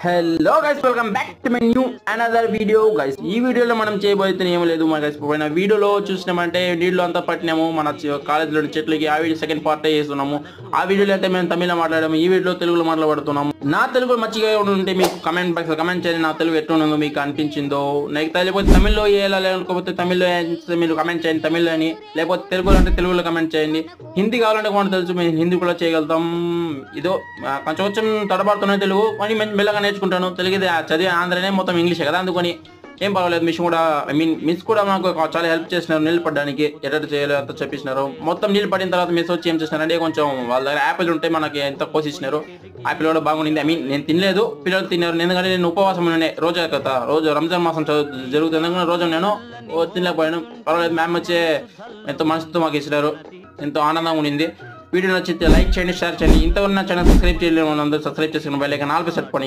Hello guys, welcome back to my new another video guys. ఈ వీడియోలో మనం చేయబోయేది ఏం లేదు మా గైస్. పోయిన వీడియోలో చూసినామంటే నీళ్ళు అంతా పట్టినాము మన కాలేజీలో చెట్లకి. ఆ వీడియో సెకండ్ పార్ట్ చేస్తున్నాము. ఆ వీడియోలో అయితే మేము తమిళ మాట్లాడాము, ఈ వీడియోలో తెలుగులో మాట్లాడుతున్నాము. నా తెలుగు మంచిగా ఉంటే మీకు కమెంట్ బాక్స్ లో కమెంట్ చేయండి. నా తెలుగు ఎట్లుందో మీకు అనిపించిందో. నాకు లేకపోతే తమిళ్లో వేయాలి లేకపోతే తమిళ్లో మీరు కమెంట్ చేయండి తమిళ్లో అని, లేకపోతే తెలుగులో అంటే తెలుగులో కమెంట్ చేయండి. హిందీ కావాలంటే కూడా తెలుసు, మేము హిందీ కూడా చేయగలుగుతాం. ఇదో కొంచెం తడబడుతున్నాయి తెలుగు అని మెల్లగా నేర్చుకుంటాను. తెలుగు చదివి ఆంధ్రనే మొత్తం ఇంగ్లీషే కదా, అందుకని ఏం పర్వాలేదు. మిస్ కూడా మిస్ కూడా మాకు చాలా హెల్ప్ చేసినారు నీళ్ళు పడడానికి. ఎట్లా చేయాలో అంత చెప్పిస్తున్నారు. మొత్తం నీళ్ళు పడిన తర్వాత మిస్ వచ్చి ఏం చేసినారంటే కొంచెం వాళ్ళ దగ్గర యాపిల్ ఉంటే మనకి ఎంత కోసిచ్చినారు. యాపిల్ కూడా బాగుండింది. నేను తినలేదు, పిల్లలు తిన్నారు. ఎందుకంటే నేను ఉపవాసం ఉండే రోజు రంజాన్ మాసం జరుగుతుంది. రోజు నేను తినలేకపోయాను. పర్వాలేదు, మ్యామ్ వచ్చి ఎంతో మనసుతో మాకు ఇచ్చినారు. ఎంతో ఆనందంగా ఉండింది. వీడియో నచ్చితే లైక్ చేయండి, షేర్ చేయండి. ఇంతవరకు నా ఛానల్ సబ్స్క్రైబ్ చేయలేదు, సబ్స్క్రైబ్ చేసుకుని బెల్ ఐకాన్ ఆల్ పై సెట్ పని.